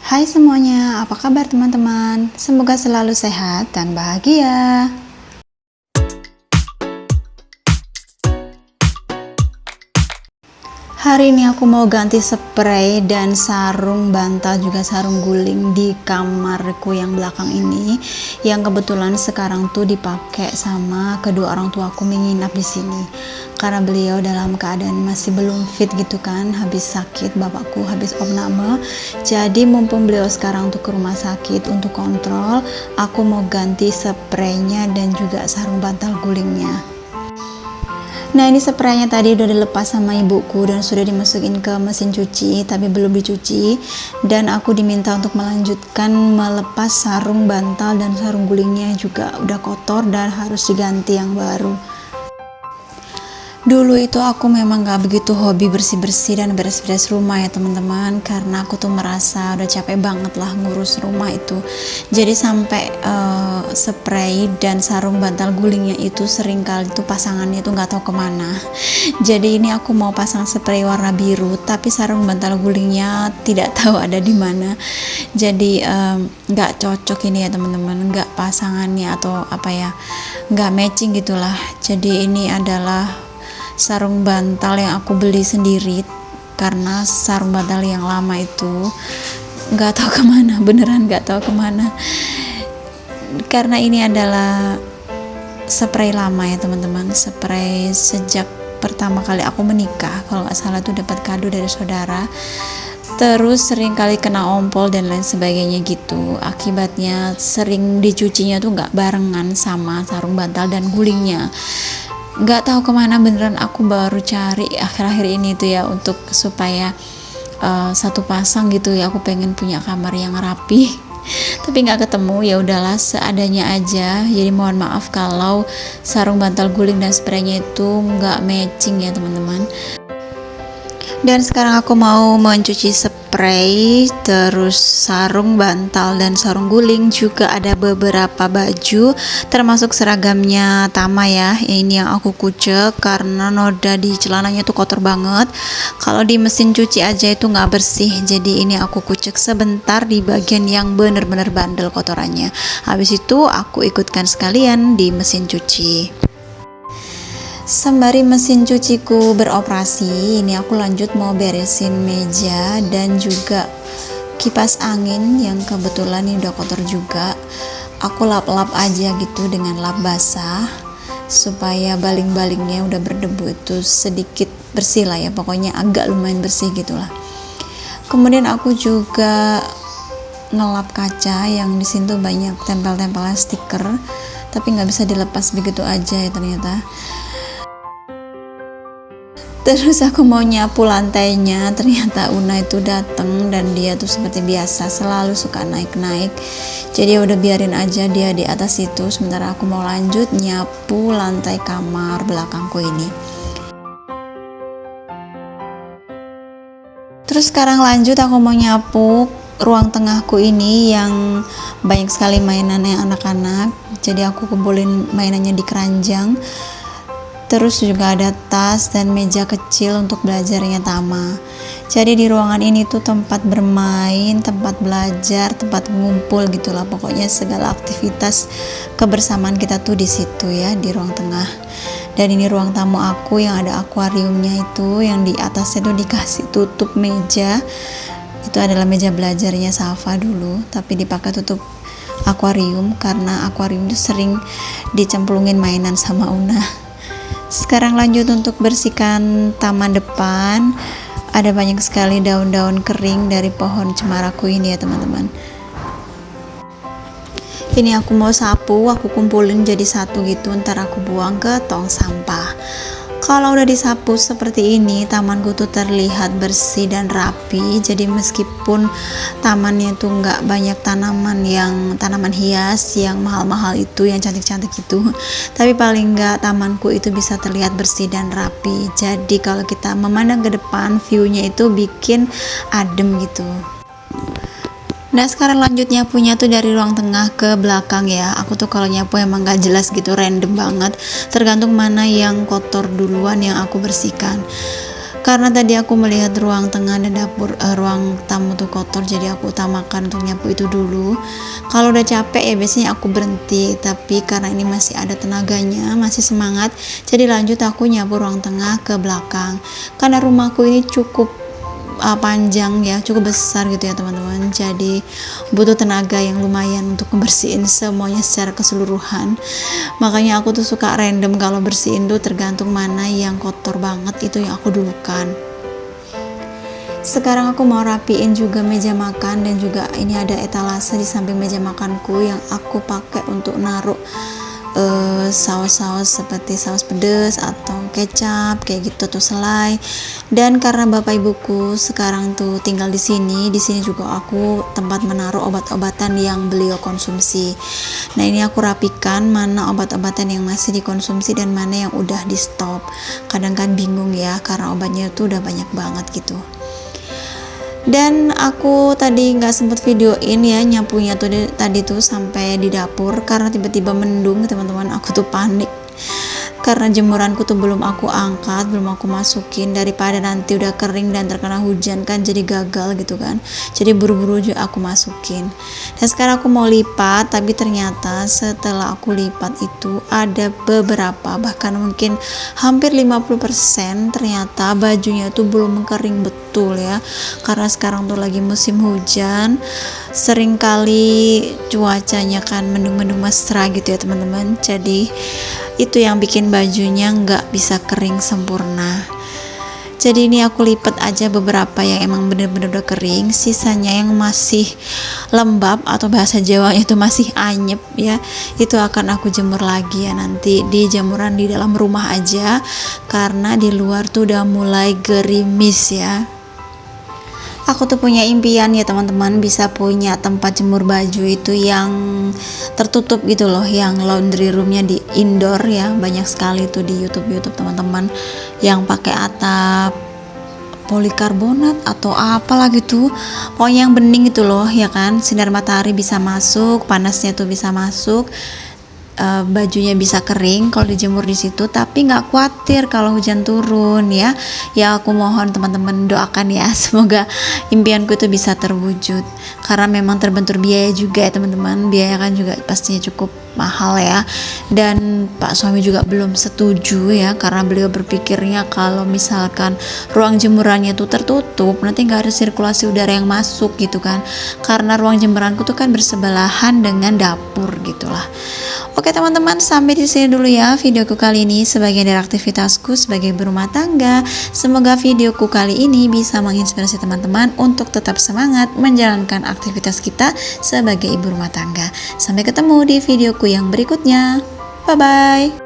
Hai semuanya, apa kabar teman-teman? Semoga selalu sehat dan bahagia. Hari ini aku mau ganti spray dan sarung bantal juga sarung guling di kamarku yang belakang ini, yang kebetulan sekarang tuh dipakai sama kedua orang tua aku menginap di sini. Karena beliau dalam keadaan masih belum fit gitu kan, habis sakit, bapakku habis opname. Jadi mumpung beliau sekarang tuh ke rumah sakit untuk kontrol, aku mau ganti spraynya dan juga sarung bantal gulingnya. Nah, ini spraynya tadi udah dilepas sama ibuku dan sudah dimasukin ke mesin cuci, tapi belum dicuci. Dan aku diminta untuk melanjutkan melepas sarung bantal dan sarung gulingnya juga udah kotor dan harus diganti yang baru. Dulu itu aku memang gak begitu hobi bersih-bersih dan beres-beres rumah ya teman-teman, karena aku tuh merasa udah capek banget lah ngurus rumah itu. Jadi sampai spray dan sarung bantal gulingnya itu seringkali tuh pasangannya tuh gak tahu kemana. Jadi ini aku mau pasang spray warna biru, tapi sarung bantal gulingnya tidak tahu ada di mana. Jadi gak cocok ini ya teman-teman, gak pasangannya atau apa ya, gak matching gitulah. Jadi ini adalah sarung bantal yang aku beli sendiri karena sarung bantal yang lama itu nggak tahu kemana, beneran nggak tahu kemana, karena ini adalah spray lama ya teman-teman, spray sejak pertama kali aku menikah kalau nggak salah tuh dapat kado dari saudara. Terus sering kali kena ompol dan lain sebagainya gitu, akibatnya sering dicucinya tuh nggak barengan sama sarung bantal dan gulingnya. Nggak tahu kemana, beneran aku baru cari akhir-akhir ini tuh ya untuk supaya satu pasang gitu ya, aku pengen punya kamar yang rapi tapi nggak ketemu. Ya udahlah seadanya aja, jadi mohon maaf kalau sarung bantal guling dan spraynya itu nggak matching ya teman-teman. Dan sekarang aku mau mencuci spray, terus sarung bantal dan sarung guling, juga ada beberapa baju termasuk seragamnya Tama ya. Ini yang aku kucek karena noda di celananya tuh kotor banget. Kalau di mesin cuci aja itu nggak bersih, jadi ini aku kucek sebentar di bagian yang bener-bener bandel kotorannya. Habis itu aku ikutkan sekalian di mesin cuci. Sembari mesin cuciku beroperasi, ini aku lanjut mau beresin meja dan juga kipas angin yang kebetulan ini udah kotor juga. Aku lap-lap aja gitu dengan lap basah supaya baling-balingnya udah berdebu itu sedikit bersih lah ya, pokoknya agak lumayan bersih gitulah. Kemudian aku juga ngelap kaca yang di sini tuh banyak tempel-tempelan stiker, tapi nggak bisa dilepas begitu aja ya ternyata. Terus aku mau nyapu lantainya, ternyata Una itu dateng dan dia tuh seperti biasa selalu suka naik-naik. Jadi udah biarin aja dia di atas itu, sementara aku mau lanjut nyapu lantai kamar belakangku ini. Terus sekarang lanjut aku mau nyapu ruang tengahku ini yang banyak sekali mainannya anak-anak. Jadi aku kumpulin mainannya di keranjang. Terus juga ada tas dan meja kecil untuk belajarnya Tama. Jadi di ruangan ini tuh tempat bermain, tempat belajar, tempat ngumpul gitulah. Pokoknya segala aktivitas kebersamaan kita tuh di situ ya, di ruang tengah. Dan ini ruang tamu aku yang ada akuariumnya itu, yang di atasnya tuh dikasih tutup meja. Itu adalah meja belajarnya Safa dulu, tapi dipakai tutup akuarium karena akuarium itu sering dicemplungin mainan sama Una. Sekarang lanjut untuk bersihkan taman depan. Ada banyak sekali daun-daun kering dari pohon cemaraku ini ya teman-teman. Ini aku mau sapu, aku kumpulin jadi satu gitu, ntar aku buang ke tong sampah. Kalau udah disapu seperti ini, tamanku tuh terlihat bersih dan rapi. Jadi meskipun tamannya tuh nggak banyak tanaman hias yang mahal-mahal itu, yang cantik-cantik itu, tapi paling nggak tamanku itu bisa terlihat bersih dan rapi. Jadi kalau kita memandang ke depan, view-nya itu bikin adem gitu. Nah sekarang lanjut nyapunya tuh dari ruang tengah ke belakang ya. Aku tuh kalau nyapu emang gak jelas gitu, random banget, tergantung mana yang kotor duluan yang aku bersihkan. Karena tadi aku melihat ruang tengah dan dapur, ruang tamu tuh kotor, jadi aku utamakan untuk nyapu itu dulu. Kalau udah capek ya biasanya aku berhenti, tapi karena ini masih ada tenaganya, masih semangat, jadi lanjut aku nyapu ruang tengah ke belakang. Karena rumahku ini cukup panjang ya, cukup besar gitu ya teman-teman, jadi butuh tenaga yang lumayan untuk membersihin semuanya secara keseluruhan. Makanya aku tuh suka random kalau bersihin tuh, tergantung mana yang kotor banget itu yang aku dulukan. Sekarang aku mau rapiin juga meja makan, dan juga ini ada etalase di samping meja makanku yang aku pakai untuk naruh saus-saus seperti saus pedas atau kecap kayak gitu tuh, selai. Dan karena bapak ibuku sekarang tuh tinggal di sini juga aku tempat menaruh obat-obatan yang beliau konsumsi. Nah ini aku rapikan mana obat-obatan yang masih dikonsumsi dan mana yang udah di stop. Kadang kan bingung ya, karena obatnya tuh udah banyak banget gitu. Dan aku tadi nggak sempet videoin ya nyapunya tuh tadi tuh sampai di dapur, karena tiba-tiba mendung teman-teman. Aku tuh panik karena jemuranku tuh belum aku angkat, belum aku masukin, daripada nanti udah kering dan terkena hujan kan jadi gagal gitu kan. Jadi buru-buru juga aku masukin. Dan sekarang aku mau lipat, tapi ternyata setelah aku lipat itu ada beberapa, bahkan mungkin hampir 50% ternyata bajunya tuh belum kering betul ya. Karena sekarang tuh lagi musim hujan, seringkali cuacanya kan mendung-mendung mesra gitu ya teman-teman. Jadi itu yang bikin bajunya nggak bisa kering sempurna. Jadi ini aku lipat aja beberapa yang emang bener-bener udah kering, sisanya yang masih lembab atau bahasa Jawa itu masih anyep ya, itu akan aku jemur lagi ya nanti di jemuran di dalam rumah aja, karena di luar tuh udah mulai gerimis ya. Aku tuh punya impian ya teman-teman, bisa punya tempat jemur baju itu yang tertutup gitu loh, yang laundry roomnya di indoor ya. Banyak sekali tuh di YouTube teman-teman yang pakai atap polikarbonat atau apalah gitu, pokoknya yang bening gitu loh ya kan, sinar matahari bisa masuk, panasnya tuh bisa masuk, bajunya bisa kering kalau dijemur di situ, tapi nggak khawatir kalau hujan turun ya. Ya aku mohon teman-teman doakan ya, semoga impianku itu bisa terwujud, karena memang terbentur biaya juga ya teman-teman. Biaya kan juga pastinya cukup mahal ya, dan Pak suami juga belum setuju ya, karena beliau berpikirnya kalau misalkan ruang jemurannya tuh tertutup nanti nggak ada sirkulasi udara yang masuk gitu kan, karena ruang jemuranku tuh kan bersebelahan dengan dapur gitulah. Oke teman-teman, sampai di sini dulu ya videoku kali ini sebagian dari aktivitasku sebagai ibu rumah tangga. Semoga videoku kali ini bisa menginspirasi teman-teman untuk tetap semangat menjalankan aktivitas kita sebagai ibu rumah tangga. Sampai ketemu di videoku yang berikutnya. Bye bye.